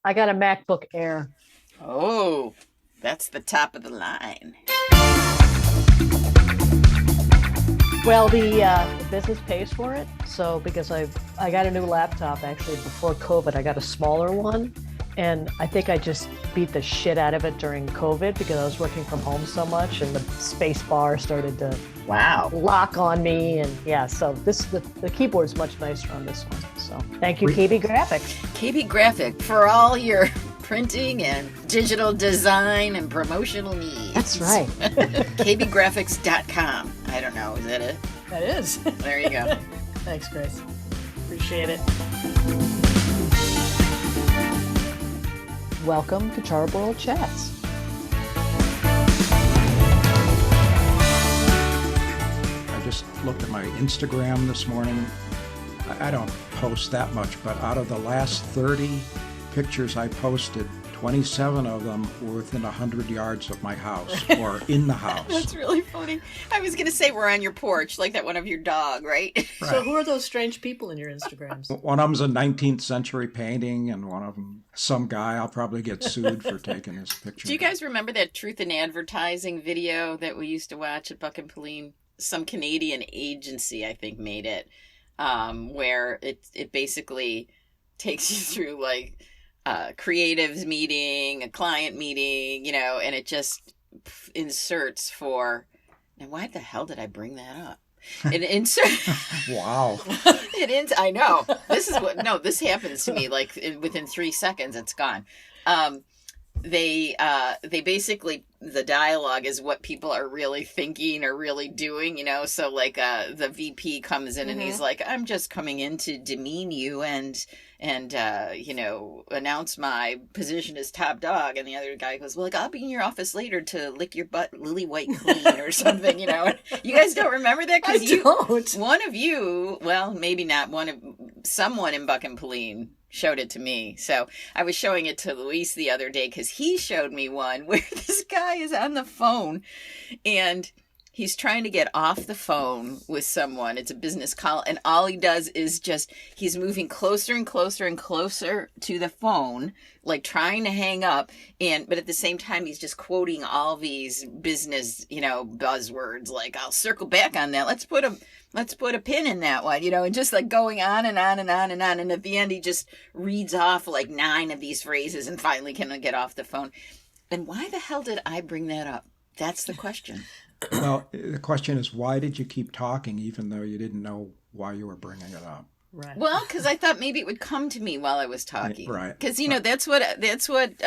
I got a MacBook Air. Oh, that's the top of the line. Well, the business pays for it. So because I got a new laptop actually before COVID, I got a smaller one. And I think I just beat the shit out of it during COVID because I was working from home so much and the space bar started to lock on me. And yeah, so the keyboard's much nicer on this one. So thank you, KB Graphics. KB Graphic for all your printing and digital design and promotional needs. That's right. kbgraphics.com. I don't know. Is that it? That is. There you go. Thanks, Grace. Appreciate it. Welcome to Charbroiled Chats. I just looked at my Instagram this morning. I don't post that much, but out of the last 30 pictures I posted, 27 of them were within 100 yards of my house or in the house. That's really funny. I was going to say we're on your porch, like that one of your dog, right? So who are those strange people in your Instagrams? One of them's a 19th century painting, and one of them, some guy. I'll probably get sued for taking his picture. Do you guys remember that Truth in Advertising video that we used to watch at Buck and Pauline? Some Canadian agency, I think, made it, where it basically takes you through like creatives meeting, a client meeting, and it just inserts for. Now, why the hell did I bring that up? It inserts. Wow. I know. This happens to me like within 3 seconds. It's gone. They basically, the dialogue is what people are really thinking or really doing, so like the VP comes in and he's like, I'm just coming in to demean you and announce my position as top dog. And the other guy goes, well, like, I'll be in your office later to lick your butt lily white clean or something, You guys don't remember that? I don't. One of you, well, maybe not someone in Buck and Pauline showed it to me. So I was showing it to Luis the other day because he showed me one where this guy is on the phone and he's trying to get off the phone with someone. It's a business call. And all he does is he's moving closer and closer and closer to the phone, like trying to hang up. But at the same time, he's just quoting all these business, buzzwords, like, I'll circle back on that. Let's put a pin in that one, and just like going on and on and on and on. And at the end, he just reads off like 9 of these phrases and finally can get off the phone. And why the hell did I bring that up? That's the question. Well, the question is, why did you keep talking even though you didn't know why you were bringing it up? Right. Well, because I thought maybe it would come to me while I was talking. Right. Because, that's what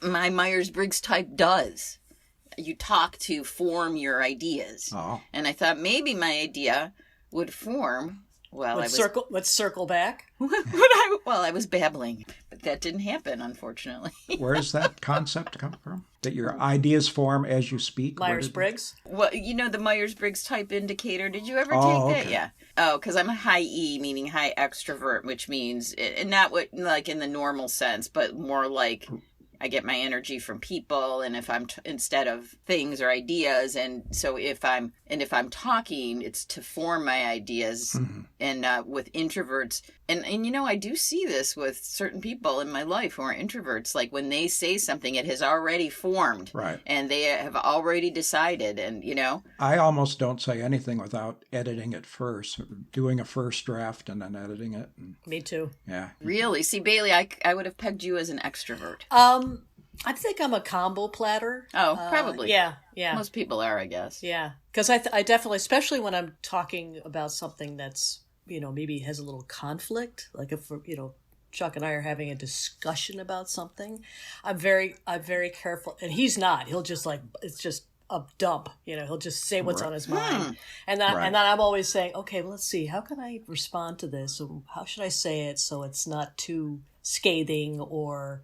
my Myers-Briggs type does. You talk to form your ideas. Oh. And I thought maybe my idea would form while Let's circle back. I was babbling. But that didn't happen, unfortunately. Where does that concept come from? That your ideas form as you speak? Myers-Briggs? Well, the Myers-Briggs type indicator. Did you ever take that? Okay. Yeah. Oh, because I'm a high E, meaning high extrovert, which means, and not what like in the normal sense, but more like I get my energy from people, and if I'm instead of things or ideas, and so if I'm talking, it's to form my ideas. Mm-hmm. And with introverts, and I do see this with certain people in my life who are introverts. Like when they say something, it has already formed, right? And they have already decided, and I almost don't say anything without editing it first, doing a first draft and then editing it. Me too. Yeah. Really? See, Bailey, I would have pegged you as an extrovert. I think I'm a combo platter. Oh, probably. Yeah. Most people are, I guess. Yeah, because I definitely, especially when I'm talking about something that's, maybe has a little conflict, like if, Chuck and I are having a discussion about something, I'm very careful. And he's not. He'll just it's just a dump. He'll just say what's on his mind. And then I'm always saying, okay, well, let's see, how can I respond to this? Or how should I say it so it's not too scathing or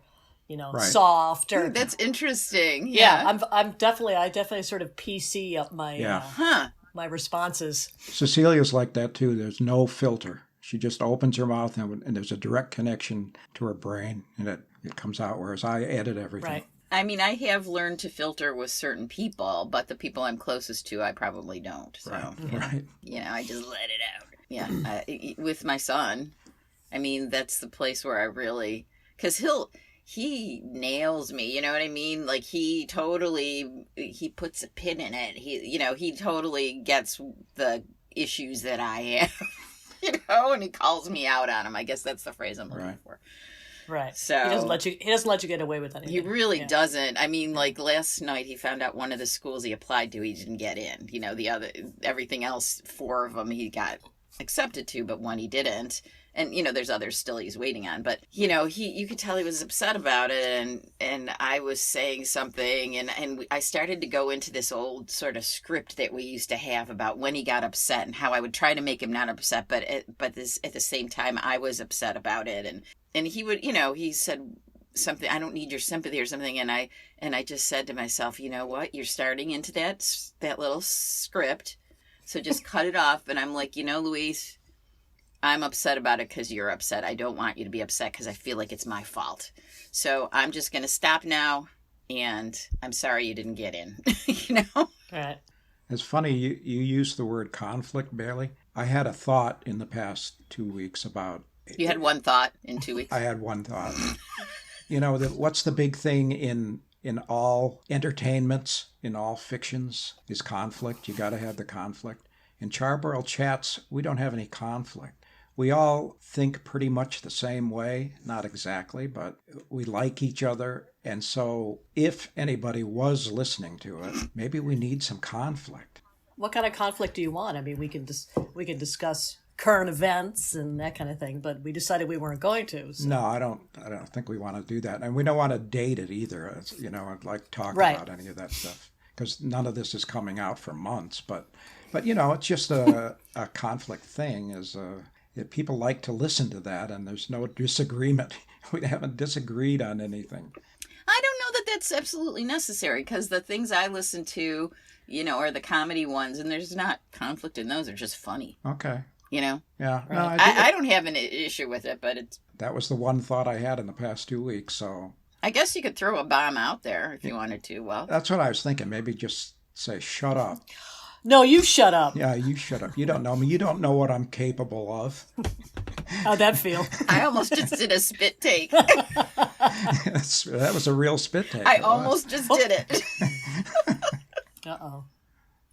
soft or that's interesting. Yeah, I definitely sort of PC up my my responses. Cecilia's like that too. There's no filter. She just opens her mouth and there's a direct connection to her brain, and it comes out. Whereas I edit everything. Right. I mean, I have learned to filter with certain people, but the people I'm cclosest to, I probably don't. So, right. I just let it out. Yeah, with my son, I mean, that's the place where I really, because he nails me, you know what I mean? Like he puts a pin in it. He totally gets the issues that I have, and he calls me out on them. I guess that's the phrase I'm looking for. Right. So he doesn't let you get away with anything. He really doesn't. I mean, like last night he found out one of the schools he applied to, he didn't get in. Everything else, 4 of them he got accepted to, but one he didn't. And, there's others still he's waiting on. But, you could tell he was upset about it. And I was saying something. And I started to go into this old sort of script that we used to have about when he got upset and how I would try to make him not upset. But at the same time, I was upset about it. And he would, he said something, I don't need your sympathy or something. And I just said to myself, you know what? You're starting into that little script. So just cut it off. And I'm like, Luis, I'm upset about it because you're upset. I don't want you to be upset because I feel like it's my fault. So I'm just going to stop now. And I'm sorry you didn't get in, Right. It's funny you used the word conflict, BAYLIE. I had a thought in the past 2 weeks about... You had one thought in 2 weeks? I had one thought. What's the big thing in all entertainments, in all fictions, is conflict. You got to have the conflict. In Charbroiled Chats, we don't have any conflict. We all think pretty much the same way, not exactly, but we like each other. And so if anybody was listening to it, maybe we need some conflict. What kind of conflict do you want? I mean, we can discuss current events and that kind of thing, but we decided we weren't going to. So. No, I don't think we want to do that. And we don't want to date it either. I'd like talk about any of that stuff because none of this is coming out for months. But it's just a conflict thing people like to listen to that, and there's no disagreement. We haven't disagreed on anything. I don't know that that's absolutely necessary because the things I listen to, are the comedy ones, and there's not conflict in those. They're just funny. Okay. Yeah. Right. No, I don't have an issue with it, but it's... That was the one thought I had in the past 2 weeks, so... I guess you could throw a bomb out there if you wanted to. Well, that's what I was thinking. Maybe just say, shut up. No, you shut up. Yeah, you shut up. You don't know me. You don't know what I'm capable of. How'd that feel? I almost just did a spit take. That was a real spit take. I almost just did it. Uh-oh.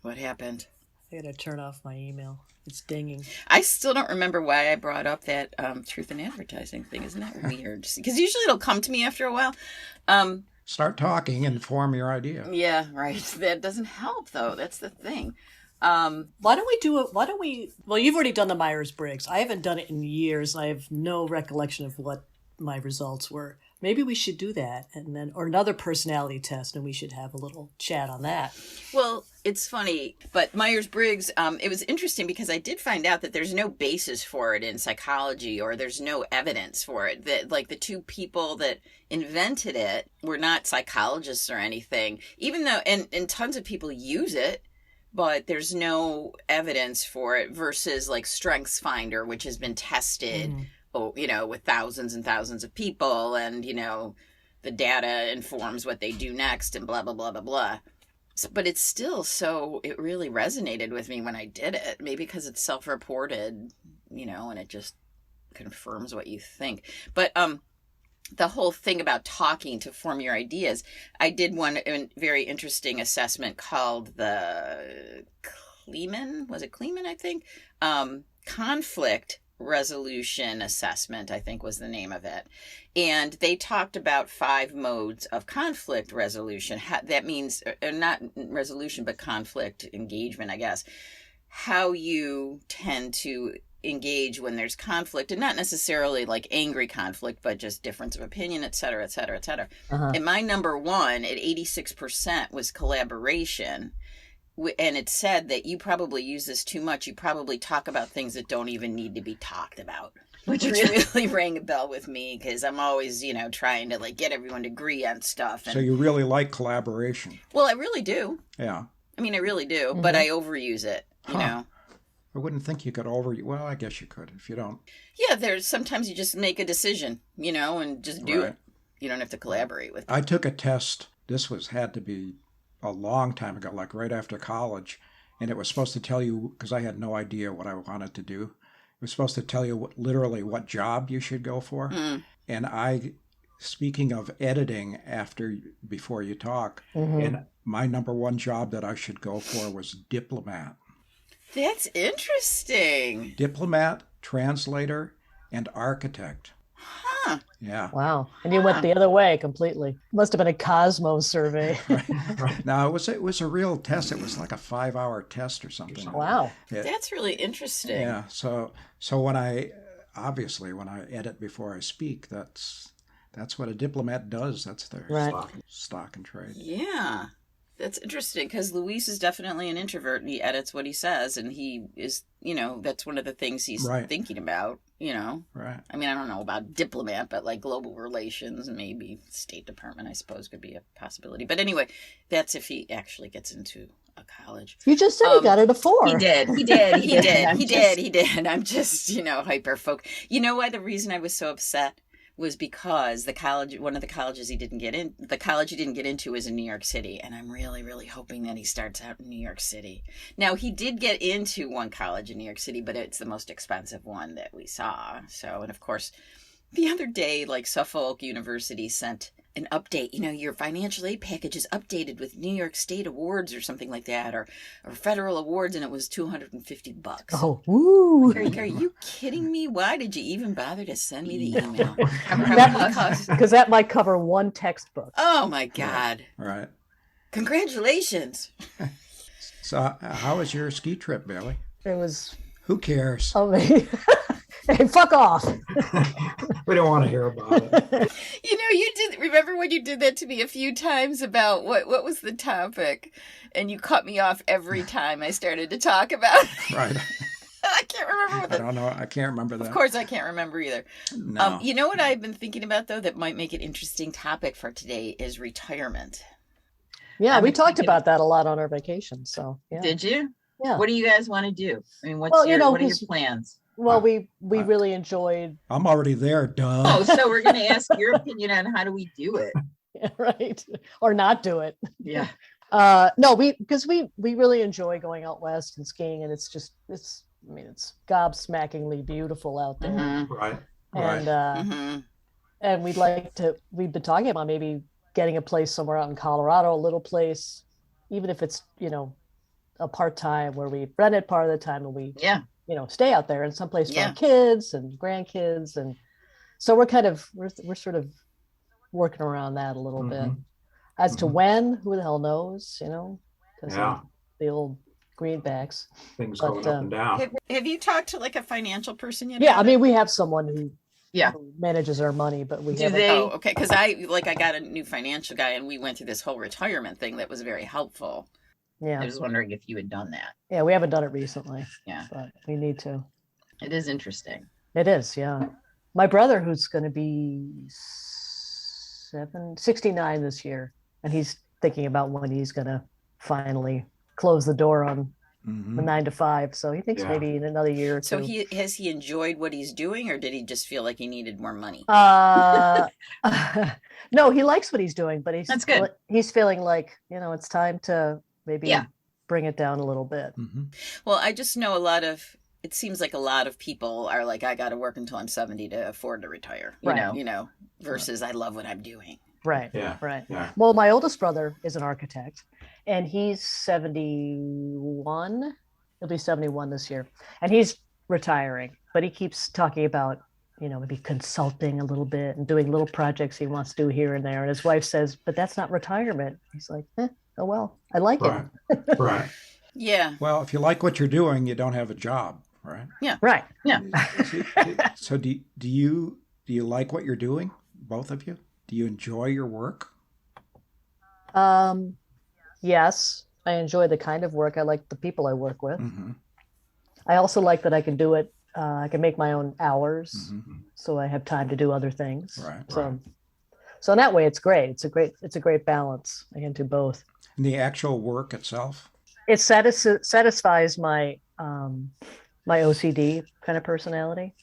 What happened? I gotta turn off my email. It's dinging. I still don't remember why I brought up that truth in advertising thing. Isn't that weird? Because usually it'll come to me after a while. Start talking and form your idea. Yeah, right. That doesn't help, though. That's the thing. Why don't we do it? Well, you've already done the Myers-Briggs. I haven't done it in years. I have no recollection of what my results were. Maybe we should do that, or another personality test, and we should have a little chat on that. Well, it's funny, but Myers-Briggs, it was interesting because I did find out that there's no basis for it in psychology, or there's no evidence for it. That, like, the 2 people that invented it were not psychologists or anything, even though, and tons of people use it, but there's no evidence for it versus, like, StrengthsFinder, which has been tested. With thousands and thousands of people, and, the data informs what they do next and blah, blah, blah, blah, blah. But it's still it really resonated with me when I did it. Maybe because it's self-reported, and it just confirms what you think. But the whole thing about talking to form your ideas, I did one very interesting assessment called the Kleeman, I think? Conflict resolution assessment, I think was the name of it. And they talked about 5 modes of conflict resolution. That means, not resolution, but conflict engagement, I guess. How you tend to engage when there's conflict, and not necessarily like angry conflict, but just difference of opinion, et cetera, et cetera, et cetera. And my number 1 at 86% was collaboration. And it said that you probably use this too much. You probably talk about things that don't even need to be talked about, which really rang a bell with me because I'm always, trying to get everyone to agree on stuff. And, so you really like collaboration? Well, I really do. Yeah. I mean, I really do, but I overuse it, you know. I wouldn't think you could well, I guess you could if you don't. Yeah, there's sometimes you just make a decision, and just do it. You don't have to collaborate with people. I took a test. This had to be a long time ago, like right after college, and it was supposed to tell you, because I had no idea what I wanted to do, it was supposed to tell you literally what job you should go for. And I speaking of editing before you talk, and my number one job that I should go for was diplomat. That's interesting. Diplomat, translator, and architect. Huh. Yeah. Wow. And you went the other way completely. Must have been a Cosmos survey. Right. Now it was a real test. It was like a 5-hour test or something. Wow. That's really interesting. Yeah. So when I edit before I speak, that's what a diplomat does. That's their stock and trade. Yeah. That's interesting because Luis is definitely an introvert and he edits what he says, and he is, that's one of the things he's thinking about, Right. I mean, I don't know about diplomat, but like global relations and maybe State Department, I suppose, could be a possibility. But anyway, that's if he actually gets into a college. You just said he got it a 4. He did. I'm just, hyper focused. You know why the reason I was so upset was because one of the colleges he didn't get into is in New York City. And I'm really, really hoping that he starts out in New York City. Now, he did get into one college in New York City, but it's the most expensive one that we saw. So, and of course, the other day, like Suffolk University sent an update, your financial aid package is updated with New York State awards or something like that, or federal awards, and it was $250. Oh, woo! Are you kidding me? Why did you even bother to send me the email? Because that might cover one textbook. Oh my God! Right. Congratulations. So, how was your ski trip, Bailey? It was. Who cares? Oh, hey, fuck off. We don't want to hear about it. You did. Remember when you did that to me a few times about what was the topic, and you cut me off every time I started to talk about it. Right. I can't remember I don't know. I can't remember that. Of course, I can't remember either. No. You know what I've been thinking about, though, that might make it interesting topic for today is retirement. Yeah, we talked about that a lot on our vacation. So, yeah. Did you? Yeah. What do you guys want to do? I mean, what are your plans? Well, we really enjoyed. I'm already there, duh. Oh, so we're going to ask your opinion on how do we do it? Yeah, right. Or not do it. Yeah. No, because we really enjoy going out west and skiing, and it's gobsmackingly beautiful out there. Mm-hmm. Right. And and we've been talking about maybe getting a place somewhere out in Colorado, a little place, even if it's, a part-time where we rent it part of the time and we stay out there in some place for our kids and grandkids. And so we're sort of working around that a little bit. As to when, who the hell knows, because of the old greenbacks. Things going up and down. Have you talked to like a financial person yet? Yeah, I mean, we have someone who who manages our money, but we haven't. Oh, okay. Because I got a new financial guy, and we went through this whole retirement thing that was very helpful. Yeah, I was wondering if you had done that. Yeah, we haven't done it recently. Yeah, but we need to. It is interesting. It is, yeah. My brother, who's going to be 69 this year, and he's thinking about when he's going to finally close the door on the 9 to 5. So he thinks maybe in another year or two. So has he enjoyed what he's doing, or did he just feel like he needed more money? No, he likes what he's doing, but That's good. He's feeling like, it's time to maybe bring it down a little bit. Well, I just know it seems like a lot of people are like, I got to work until I'm 70 to afford to retire, versus I love what I'm doing. Right. Yeah. Right. Yeah. Well, my oldest brother is an architect, and he's 71. He'll be 71 this year, and he's retiring, but he keeps talking about, maybe consulting a little bit and doing little projects he wants to do here and there. And his wife says, but that's not retirement. He's like, oh, well, I like it. Right. Yeah. Well, if you like what you're doing, you don't have a job, right? Yeah. Right. Yeah. So do you like what you're doing, both of you? Do you enjoy your work? Yes, I enjoy the kind of work. I like the people I work with. Mm-hmm. I also like that I can do it. I can make my own hours, so I have time to do other things. Right. So in that way, it's great. It's a great balance. I can do both. And the actual work itself? It satisfies my my OCD kind of personality.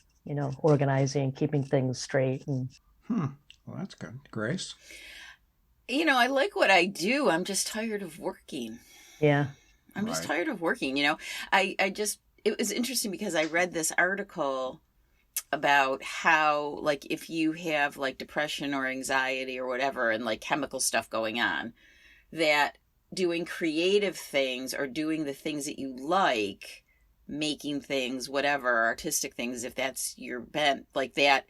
Organizing, keeping things straight, and. Well, that's good. Grace? I like what I do. I'm just tired of working. Yeah. I'm just tired of working. It was interesting because I read this article about how, like, if you have like depression or anxiety or whatever and like chemical stuff going on, that doing creative things or doing the things that you like, making things, whatever, artistic things, if that's your bent, like that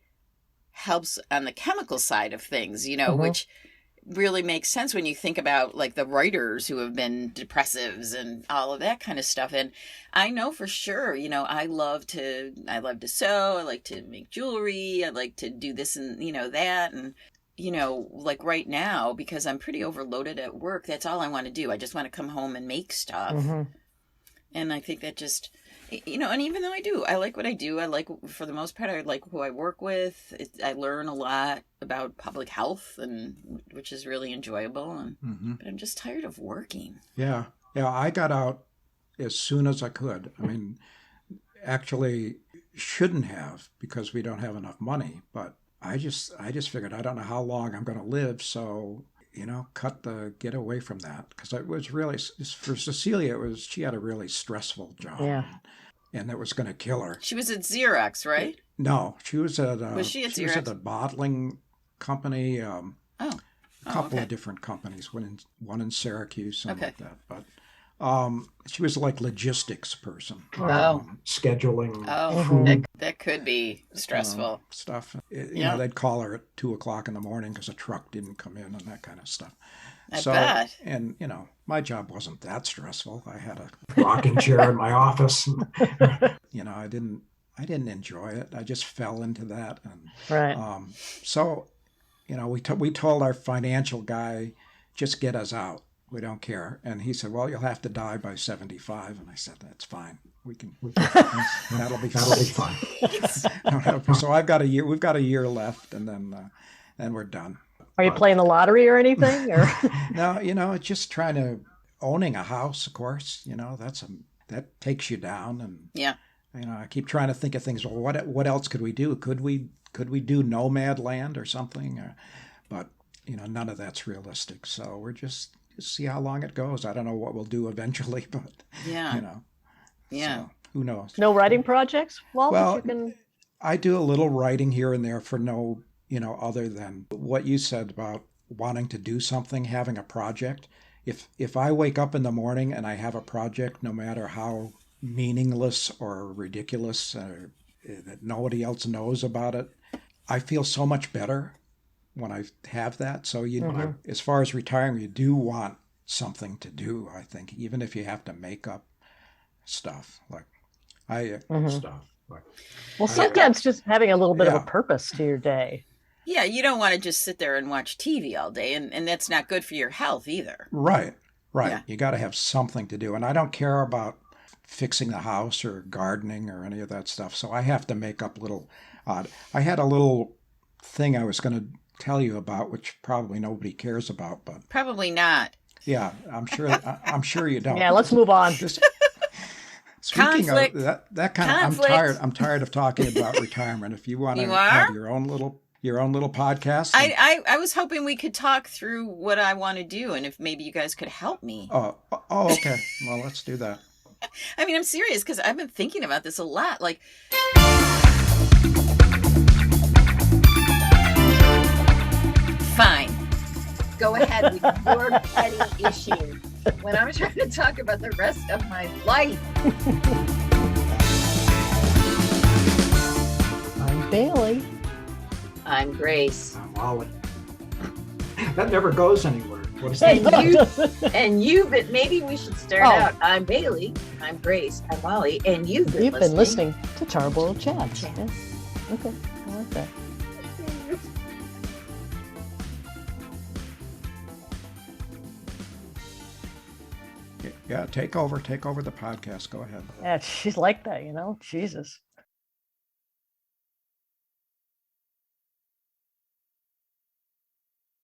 helps on the chemical side of things, which really makes sense when you think about like the writers who have been depressives and all of that kind of stuff. And I know for sure, I love to sew, I like to make jewelry, I like to do this and that. And like right now, because I'm pretty overloaded at work, that's all I want to do. I just want to come home and make stuff. And I think that just, and even though I like what I do, I like, for the most part, I like who I work with. I learn a lot about public health, and which is really enjoyable. And but I'm just tired of working. Yeah. I got out as soon as I could. I mean, actually shouldn't have, because we don't have enough money. But I just figured I don't know how long I'm going to live, so get away from that, because it was really, for Cecilia, she had a really stressful job. Yeah. And it was going to kill her. She was at Xerox, right? No, she was at she was at a bottling company. A couple of different companies, one in Syracuse, something like that. But she was like logistics person. Scheduling food. That could be stressful. Stuff. They'd call her at 2:00 in the morning because a truck didn't come in and that kind of stuff. I bet. And, my job wasn't that stressful. I had a rocking chair in my office. I didn't enjoy it. I just fell into that. And, right. So, we told our financial guy, just get us out. We don't care. And he said, well, you'll have to die by 75. And I said, that's fine. We can that'll be fine. So we've got a year left, and then we're done. Are you playing the lottery or anything? Or No, just owning a house, of course, that takes you down. And I keep trying to think of things. Well, what else could we do? Could we do nomad land or something? But none of that's realistic. So we're just see how long it goes. I don't know what we'll do eventually, but so who knows? No writing projects? Well, I do a little writing here and there for no, other than what you said about wanting to do something, having a project. If I wake up in the morning and I have a project, no matter how meaningless or ridiculous that nobody else knows about it, I feel so much better when I have that. So as far as retiring, you do want something to do, I think, even if you have to make up stuff well, sometimes just having a little bit of a purpose to your day. Yeah, you don't want to just sit there and watch TV all day, and that's not good for your health either. Right. Yeah. You got to have something to do. And I don't care about fixing the house or gardening or any of that stuff. So I have to make up little odd. I had a little thing I was going to tell you about, which probably nobody cares about, but probably not. Yeah, I'm sure you don't. Yeah, let's move on. Speaking Conflict. of that kind of, I'm tired of talking about retirement. If you want to have your own little podcast. I was hoping we could talk through what I want to do, and if maybe you guys could help me. Oh, okay. Well, let's do that. I mean, I'm serious, because I've been thinking about this a lot. Like, fine. Go ahead with your petty issue when I'm trying to talk about the rest of my life. I'm Bailey. I'm Grace. I'm Wally. That never goes anywhere. What is And you, but maybe we should start out. I'm Bailey. I'm Grace. I'm Wally. And you've been listening to Charbroiled Chats. Yeah. Okay, I like that. Yeah, take over the podcast. Go ahead. Yeah, she's like that, Jesus.